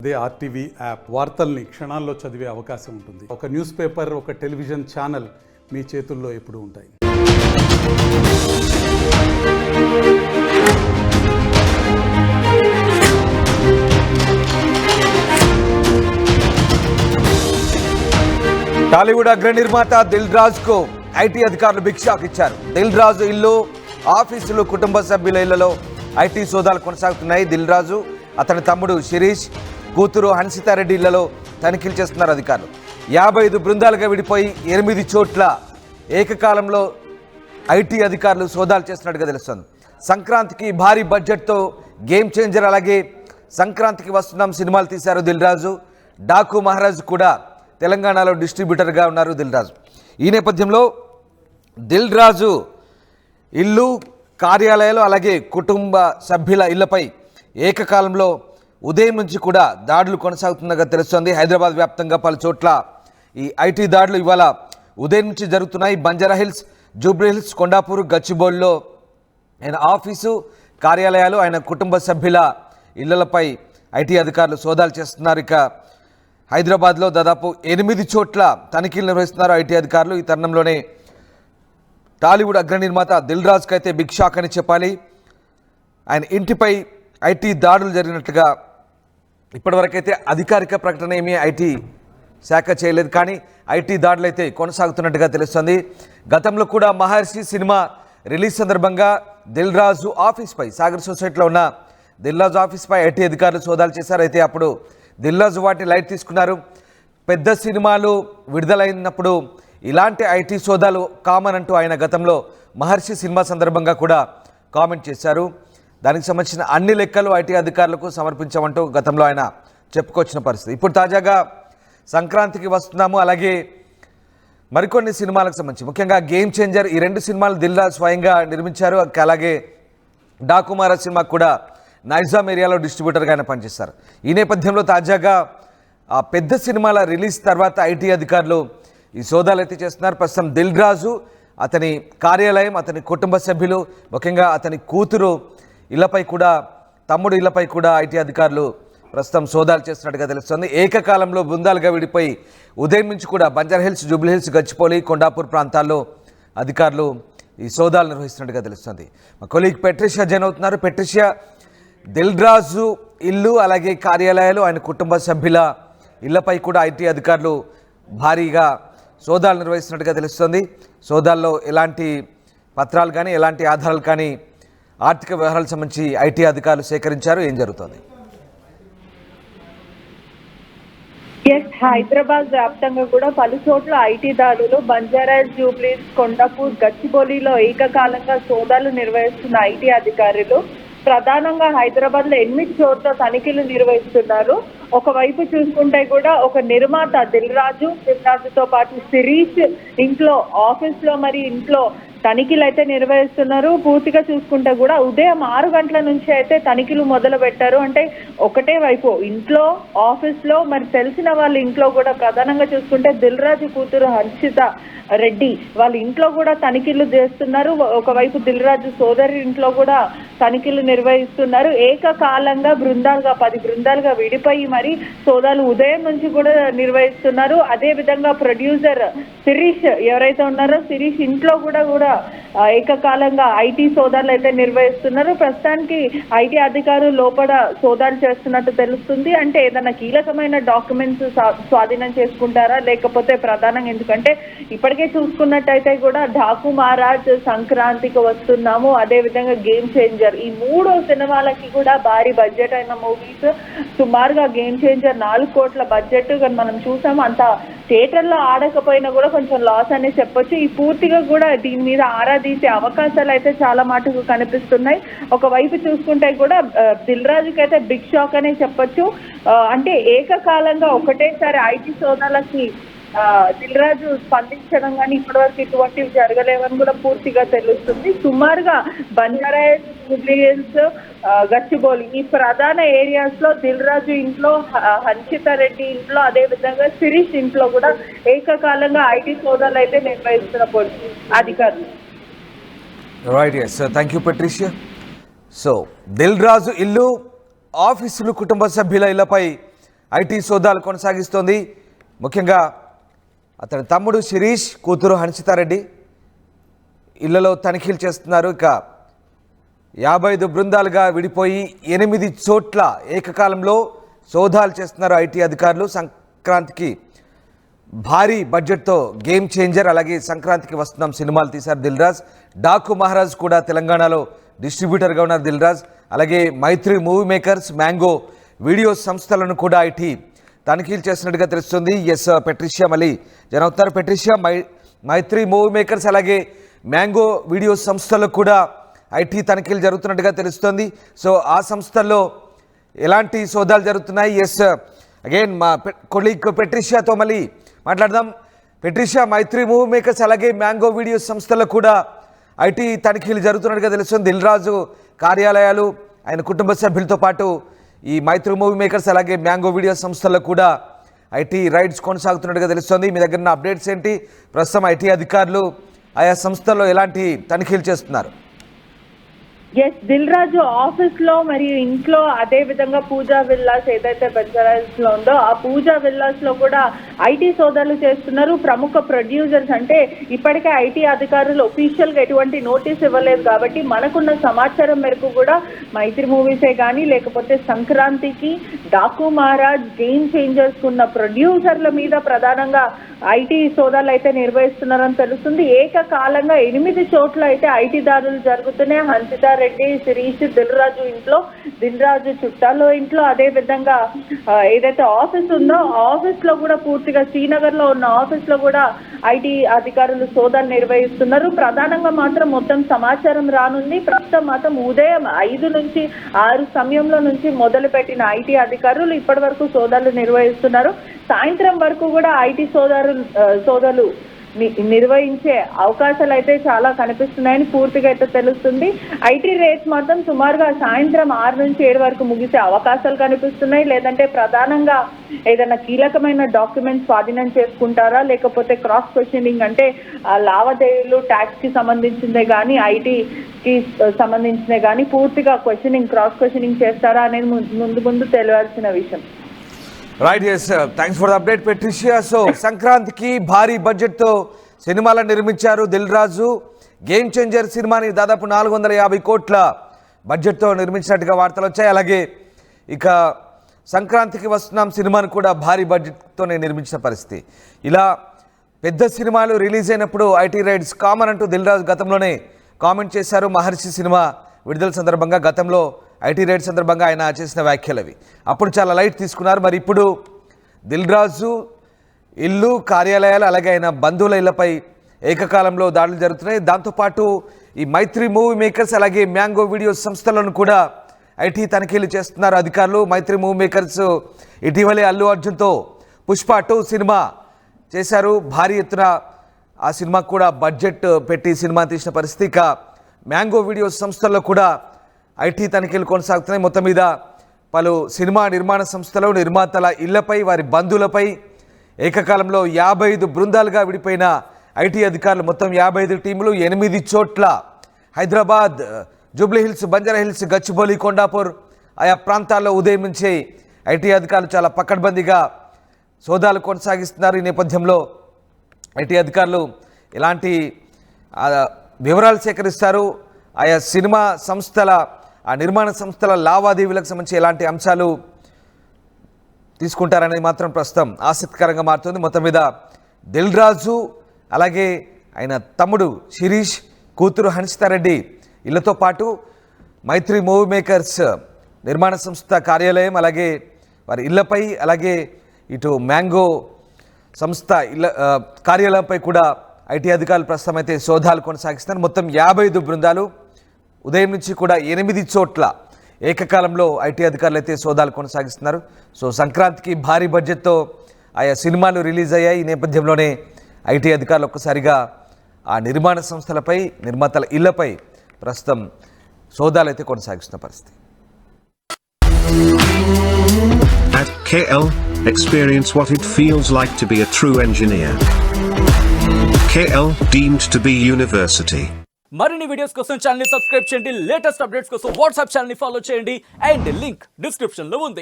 అదే RTV app వార్తల్ని క్షణాల్లో చదివే అవకాశం ఉంటుంది. ఒక న్యూస్ పేపర్, ఒక టెలివిజన్ ఛానల్ మీ చేతుల్లో ఎప్పుడూ ఉంటాయి. టాలీవుడ్ అగ్ర నిర్మాత దిల్ రాజుకు ఐటీ అధికారులు బిగ్ షాక్ ఇచ్చారు. దిల్ రాజు ఇల్లు, ఆఫీసులు, కుటుంబ సభ్యుల ఇళ్లలో ఐటీ సోదాలు కొనసాగుతున్నాయి. దిల్ రాజు, అతని తమ్ముడు శిరీష్, కూతురు హన్సితారెడ్డి ఇళ్లలో తనిఖీలు చేస్తున్నారు అధికారులు. 55 బృందాలుగా విడిపోయి 8 చోట్ల ఏకకాలంలో ఐటీ అధికారులు సోదాలు చేస్తున్నట్టుగా తెలుస్తుంది. సంక్రాంతికి భారీ బడ్జెట్తో గేమ్ చేంజర్, అలాగే సంక్రాంతికి వస్తున్నాం సినిమాలు తీశారు దిల్ రాజు. డాకు మహారాజ్ కూడా తెలంగాణలో డిస్ట్రిబ్యూటర్గా ఉన్నారు దిల్ రాజు. ఈ నేపథ్యంలో దిల్ రాజు ఇల్లు, కార్యాలయాలు, అలాగే కుటుంబ సభ్యుల ఇళ్లపై ఏకకాలంలో ఉదయం నుంచి కూడా దాడులు కొనసాగుతుండగా తెలుస్తోంది. హైదరాబాద్ వ్యాప్తంగా పలు చోట్ల ఈ ఐటీ దాడులు ఇవాళ ఉదయం నుంచి జరుగుతున్నాయి. బంజారాహిల్స్, జూబ్లీహిల్స్, కొండాపూర్, గచ్చిబౌలిలో ఆయన ఆఫీసు, కార్యాలయాలు, ఆయన కుటుంబ సభ్యుల ఇళ్లపై ఐటీ అధికారులు సోదాలు చేస్తున్నారు. ఇక హైదరాబాద్లో దాదాపు 8 చోట్ల తనిఖీలు నిర్వహిస్తున్నారు ఐటీ అధికారులు. ఈ తరుణంలోనే టాలీవుడ్ అగ్ర నిర్మాత దిల్ రాజుకి అయితే బిగ్ షాక్ అని చెప్పాలి. ఆయన ఇంటిపై ఐటీ దాడులు జరిగినట్లుగా ఇప్పటివరకైతే అధికారిక ప్రకటన ఏమీ ఐటీ శాఖ చేయలేదు, కానీ ఐటీ దాడులు అయితే కొనసాగుతున్నట్టుగా తెలుస్తుంది. గతంలో కూడా మహర్షి సినిమా రిలీజ్ సందర్భంగా దిల్ రాజు ఆఫీస్పై, సాగర్ సొసైటీలో ఉన్న దిల్ రాజు ఆఫీస్పై ఐటీ అధికారులు సోదాలు చేశారు. అయితే అప్పుడు దిల్ రాజు వాటిని లైట్ తీసుకున్నారు. పెద్ద సినిమాలు విడుదలైనప్పుడు ఇలాంటి ఐటీ సోదాలు కామన్ అంటూ ఆయన గతంలో మహర్షి సినిమా సందర్భంగా కూడా కామెంట్ చేశారు. దానికి సంబంధించిన అన్ని లెక్కలు ఐటీ అధికారులకు సమర్పించామంటూ గతంలో ఆయన చెప్పుకొచ్చిన పరిస్థితి. ఇప్పుడు తాజాగా సంక్రాంతికి వస్తున్నాము, అలాగే మరికొన్ని సినిమాలకు సంబంధించి, ముఖ్యంగా గేమ్ చేంజర్, ఈ 2 సినిమాలు దిల్ రాజు స్వయంగా నిర్మించారు. అలాగే డాకు మహారాజ్ సినిమాకు కూడా నైజాం ఏరియాలో డిస్ట్రిబ్యూటర్గా ఆయన పనిచేస్తారు. ఈ నేపథ్యంలో తాజాగా పెద్ద సినిమాల రిలీజ్ తర్వాత ఐటీ అధికారులు ఈ సోదాలు అయితే చేస్తున్నారు. ప్రస్తుతం దిల్ రాజు, అతని కార్యాలయం, అతని కుటుంబ సభ్యులు, ముఖ్యంగా అతని కూతురు ఇళ్లపై కూడా, తమ్ముడు ఇళ్లపై కూడా ఐటీ అధికారులు ప్రస్తుతం సోదాలు చేస్తున్నట్టుగా తెలుస్తుంది. ఏకకాలంలో బృందాలుగా విడిపోయి ఉదయం నుంచి కూడా బంజారాహిల్స్, జూబ్లీహిల్స్, గచ్చిబౌలి, కొండాపూర్ ప్రాంతాల్లో అధికారులు ఈ సోదాలు నిర్వహిస్తున్నట్టుగా తెలుస్తుంది. మా కొలీగ్ పెట్రిషియా జాయిన్ అవుతున్నారు. పెట్రిషియా, దిల్ రాజు ఇల్లు, అలాగే కార్యాలయాలు, ఆయన కుటుంబ సభ్యుల ఇళ్లపై కూడా ఐటీ అధికారులు భారీగా సోదాలు నిర్వహిస్తున్నట్టుగా తెలుస్తుంది. సోదాల్లో ఎలాంటి పత్రాలు కానీ, ఎలాంటి ఆధారాలు కానీ, ఆర్థిక వ్యవహారాలకు సంబంధించి ఐటీ అధికారులు సేకరించారు. ఏం జరుగుతుంది? హైదరాబాద్ వ్యాప్తంగా కూడా పలు చోట్ల ఐటీ దాడులు, బంజారాహిల్స్, జూబ్లీహిల్స్, కొండాపూర్, గచ్చిబౌలిలో ఏకకాలంగా సోదాలు నిర్వహిస్తున్న ఐటీ అధికారులు ప్రధానంగా హైదరాబాద్ లో 8 చోట్ల తనిఖీలు నిర్వహిస్తున్నారు. ఒకవైపు చూసుకుంటే కూడా ఒక నిర్మాత దిల్ రాజుతో పాటు శిరీష్ ఇంట్లో, ఆఫీస్ లో, మరి ఇంట్లో తనిఖీలు అయితే నిర్వహిస్తున్నారు. పూర్తిగా చూసుకుంటే కూడా ఉదయం 6 గంటల నుంచి అయితే తనిఖీలు మొదలు పెట్టారు. అంటే ఒకటే వైపు ఇంట్లో, ఆఫీస్ లో, మరి తెలిసిన వాళ్ళ ఇంట్లో కూడా ప్రధానంగా చూసుకుంటే దిల్ రాజు కూతురు హన్సిత రెడ్డి వాళ్ళ ఇంట్లో కూడా తనిఖీలు చేస్తున్నారు. ఒకవైపు దిల్ రాజు సోదరి ఇంట్లో కూడా తనిఖీలు నిర్వహిస్తున్నారు. ఏకకాలంగా 10 బృందాలుగా విడిపోయి మరి సోదాలు ఉదయం నుంచి కూడా నిర్వహిస్తున్నారు. అదే విధంగా ప్రొడ్యూసర్ శిరీష్ ఎవరైతే ఉన్నారో, శిరీష్ ఇంట్లో కూడా ఏకకాలంగా ఐటీ సోదాలు అయితే నిర్వహిస్తున్నారు. ప్రస్తుతానికి ఐటీ అధికారులు లోపల సోదాలు చేస్తున్నట్టు తెలుస్తుంది. అంటే ఏదైనా కీలకమైన డాక్యుమెంట్స్ స్వాధీనం చేసుకుంటారా, లేకపోతే ప్రధానంగా, ఎందుకంటే ఇప్పటికే చూసుకున్నట్టయితే కూడా డాకు మహారాజ్, సంక్రాంతికి వస్తున్నాము, అదే విధంగా గేమ్ చేంజర్, ఈ 3 సినిమాలకి కూడా భారీ బడ్జెట్ అయిన మూవీస్. సుమారుగా గేమ్ చేంజర్ 4 కోట్ల బడ్జెట్ కానీ మనం చూసాము. అంత థియేటర్లో ఆడకపోయినా కూడా కొంచెం లాస్ అనే చెప్పొచ్చు. ఈ పూర్తిగా కూడా దీని మీద ఆరా తీసే అవకాశాలు అయితే చాలా మటుకు కనిపిస్తున్నాయి. ఒకవైపు చూసుకుంటే కూడా దిల్ రాజుకి అయితే బిగ్ షాక్ అనే చెప్పొచ్చు. అంటే ఏకకాలంగా ఒకటేసారి ఐటీ సోదాలకి దిల్ రాజు స్పందించడం కానీ ఇప్పటివరకు ఇటువంటివి జరగలేవని కూడా పూర్తిగా తెలుస్తుంది. సుమారుగా బంజారాహిల్స్, జూబ్లీహిల్స్, గచ్చిబౌలి ఈ ప్రధాన ఏరియాస్ లో దిల్ రాజు ఇంట్లో, హన్సితారెడ్డి ఇంట్లో, అదే విధంగా శిరీష్ ఇంట్లో కూడా ఏకకాలంగా ఐటీ సోదాలు అయితే నిర్వహిస్తున్న పోలీసు అధికారులు. Right, yes, thank you Patricia. So Dil Raju ఇల్లు, ఆఫీసులు, కుటుంబ సభ్యుల ఇళ్లపై ఐటీ సోదాలు కొనసాగిస్తోంది. ముఖ్యంగా అతని తమ్ముడు శిరీష్, కూతురు హన్సితారెడ్డి ఇళ్లలో తనిఖీలు చేస్తున్నారు. ఇక 55 బృందాలుగా విడిపోయి 8 చోట్ల ఏకకాలంలో సోదాలు చేస్తున్నారు ఐటీ అధికారులు. సంక్రాంతికి భారీ బడ్జెట్తో గేమ్ చేంజర్, అలాగే సంక్రాంతికి వస్తున్నాం సినిమాలు తీశారు దిల్ రాజు. డాకు మహారాజ్ కూడా తెలంగాణలో డిస్ట్రిబ్యూటర్గా ఉన్నారు దిల్ రాజు. అలాగే మైత్రి మూవీ మేకర్స్, మ్యాంగో వీడియో సంస్థలను కూడా ఐటీ తనిఖీలు చేస్తున్నట్టుగా తెలుస్తుంది. పెట్రిషియా మళ్ళీ జన అవుతున్నారు. పెట్రిషియా, మైత్రి మూవీ మేకర్స్ అలాగే మ్యాంగో వీడియో సంస్థలకు కూడా ఐటీ తనిఖీలు జరుగుతున్నట్టుగా తెలుస్తుంది. సో ఆ సంస్థల్లో ఎలాంటి సోదాలు జరుగుతున్నాయి? అగైన్ మా కొలీగ్ పెట్రిషియాతో మళ్ళీ మాట్లాడదాం. పెట్రిషియా, మైత్రి మూవీ మేకర్స్ అలాగే మ్యాంగో వీడియో సంస్థలకు కూడా ఐటీ తనిఖీలు జరుగుతున్నట్టుగా తెలుస్తుంది. దిల్ రాజు కార్యాలయాలు, ఆయన కుటుంబ సభ్యులతో పాటు ఈ మైత్రి మూవీ మేకర్స్ అలాగే మ్యాంగో వీడియో సంస్థలకు కూడా ఐటీ రైడ్స్ కొనసాగుతున్నట్టుగా తెలుస్తుంది. మీ దగ్గర ఉన్న అప్డేట్స్ ఏంటి? ప్రస్తుతం ఐటీ అధికారులు ఆయా సంస్థల్లో ఎలాంటి తనిఖీలు చేస్తున్నారు? దిల్ రాజు ఆఫీస్ లో మరియు ఇంట్లో, అదే విధంగా పూజా విల్లాస్ ఏదైతే బంజారాస్ లో ఉందో ఆ పూజా విల్లాస్ లో కూడా ఐటీ సోదాలు చేస్తున్నారు. ప్రముఖ ప్రొడ్యూసర్స్ అంటే ఇప్పటికే ఐటీ అధికారులు ఒఫీషియల్ గా ఎటువంటి నోటీస్ ఇవ్వలేదు కాబట్టి మనకున్న సమాచారం మేరకు కూడా మైత్రి మూవీసే కానీ లేకపోతే సంక్రాంతికి డాకు మహారాజ్, గేమ్ చేంజర్స్ ఉన్న ప్రొడ్యూసర్ల మీద ప్రధానంగా ఐటీ సోదాలు అయితే నిర్వహిస్తున్నారని తెలుస్తుంది. ఏకకాలంగా 8 చోట్ల అయితే ఐటీ దాడులు జరుగుతున్నాయి. హన్సితారెడ్డి, శిరీష్, దిల్ రాజు ఇంట్లో, దిల్ రాజు చుట్టాలో ఇంట్లో, అదే విధంగా ఏదైతే ఆఫీస్ ఉందో ఆఫీస్ లో కూడా పూర్తిగా శ్రీనగర్ లో ఉన్న ఆఫీస్ లో కూడా ఐటీ అధికారులు సోదాలు నిర్వహిస్తున్నారు. ప్రధానంగా మాత్రం మొత్తం సమాచారం రానుంది. ప్రస్తుతం మాత్రం ఉదయం 5 నుంచి 6 సమయంలో నుంచి మొదలు పెట్టిన ఐటీ అధికారులు ఇప్పటి వరకు సోదాలు నిర్వహిస్తున్నారు. సాయంత్రం వరకు కూడా ఐటీ సోదాలు నిర్వహించే అవకాశాలు అయితే చాలా కనిపిస్తున్నాయని పూర్తిగా అయితే తెలుస్తుంది. ఐటీ రేట్స్ మాత్రం సుమారుగా సాయంత్రం 6 నుంచి 7 వరకు ముగిసే అవకాశాలు కనిపిస్తున్నాయి. లేదంటే ప్రధానంగా ఏదైనా కీలకమైన డాక్యుమెంట్స్ స్వాధీనం చేసుకుంటారా, లేకపోతే క్రాస్ క్వశ్చనింగ్ అంటే లావాదేవీలు, ట్యాక్స్ కి సంబంధించిందే కానీ ఐటీకి సంబంధించినవి కానీ పూర్తిగా క్రాస్ క్వశ్చనింగ్ చేస్తారా అనేది ముందు తెలియాల్సిన విషయం. Right, thanks for the update Patricia. So సంక్రాంతికి భారీ బడ్జెట్తో సినిమాలను నిర్మించారు దిల్ రాజు. గేమ్ చేంజర్ సినిమాని దాదాపు 450 కోట్ల బడ్జెట్తో నిర్మించినట్టుగా వార్తలు వచ్చాయి. అలాగే ఇక సంక్రాంతికి వస్తున్నాం సినిమాను కూడా భారీ బడ్జెట్తోనే నిర్మించిన పరిస్థితి. ఇలా పెద్ద సినిమాలు రిలీజ్ అయినప్పుడు ఐటీ రైడ్స్ కామన్ అంటూ దిల్ రాజు గతంలోనే కామెంట్ చేశారు. మహర్షి సినిమా విడుదల సందర్భంగా గతంలో ఐటీ రైడ్ సందర్భంగా ఆయన చేసిన వ్యాఖ్యలు అవి. అప్పుడు చాలా లైట్ తీసుకున్నారు. మరి ఇప్పుడు దిల్ రాజు ఇల్లు, కార్యాలయాలు అలాగే ఆయన బంధువుల ఇళ్లపై ఏకకాలంలో దాడులు జరుగుతున్నాయి. దాంతోపాటు ఈ మైత్రి మూవీ మేకర్స్ అలాగే మ్యాంగో వీడియో సంస్థలను కూడా ఐటీ తనిఖీలు చేస్తున్నారు అధికారులు. మైత్రి మూవీ మేకర్స్ ఇటీవలే అల్లు అర్జున్తో పుష్ప 2 సినిమా చేశారు. భారీ ఎత్తున ఆ సినిమాకు కూడా బడ్జెట్ పెట్టి సినిమా తీసిన పరిస్థితి. ఇక మ్యాంగో వీడియో సంస్థల్లో కూడా ఐటీ తనిఖీలు కొనసాగుతున్నాయి. మొత్తం మీద పలు సినిమా నిర్మాణ సంస్థలు, నిర్మాతల ఇళ్లపై, వారి బంధువులపై ఏకకాలంలో 55 బృందాలుగా విడిపోయిన ఐటీ అధికారులు, మొత్తం 55 టీములు 8 చోట్ల Hyderabad, Jubilee hills, Banjara hills, Gachibowli, Kondapur ఆయా ప్రాంతాల్లో ఉదయం నుంచి ఐటీ అధికారులు చాలా పకడ్బందీగా సోదాలు కొనసాగిస్తున్నారు. ఈ నేపథ్యంలో ఐటీ అధికారులు ఎలాంటి వివరాలు సేకరిస్తారు, ఆయా సినిమా సంస్థల, ఆ నిర్మాణ సంస్థల లావాదేవీలకు సంబంధించి ఎలాంటి అంశాలు తీసుకుంటారనేది మాత్రం ప్రస్తుతం ఆసక్తికరంగా మారుతుంది. మొత్తం మీద దిల్ రాజు అలాగే ఆయన తమ్ముడు శిరీష్, కూతురు హన్సితారెడ్డి ఇళ్లతో పాటు మైత్రి మూవీ మేకర్స్ నిర్మాణ సంస్థ కార్యాలయం అలాగే వారి ఇళ్లపై, అలాగే ఇటు మ్యాంగో సంస్థ ఇళ్ల కార్యాలయంపై కూడా ఐటీ అధికారులు ప్రస్తుతం అయితే సోదాలు కొనసాగిస్తున్నారు. మొత్తం 55 బృందాలు ఉదయం నుంచి కూడా 8 చోట్ల ఏకకాలంలో ఐటీ అధికారులు అయితే సోదాలు కొనసాగిస్తున్నారు. సో సంక్రాంతికి భారీ బడ్జెట్తో ఆయా సినిమాలు రిలీజ్ అయ్యాయి. ఈ నేపథ్యంలోనే ఐటీ అధికారులు ఒక్కసారిగా ఆ నిర్మాణ సంస్థలపై, నిర్మాతల ఇళ్లపై ప్రస్తుతం సోదాలు అయితే కొనసాగిస్తున్న పరిస్థితి. At KL, experience what it feels like to be a true engineer. KL deemed to be university. మరిన్ని వీడియోస్ కోసం ఛానల్ ని సబ్స్క్రైబ్ చేయండి. లేటెస్ట్ అప్డేట్స్ కోసం వాట్సాప్ ఛానల్ ని ఫాలో చేయండి. అండ్ లింక్ డిస్క్రిప్షన్ లో ఉంది.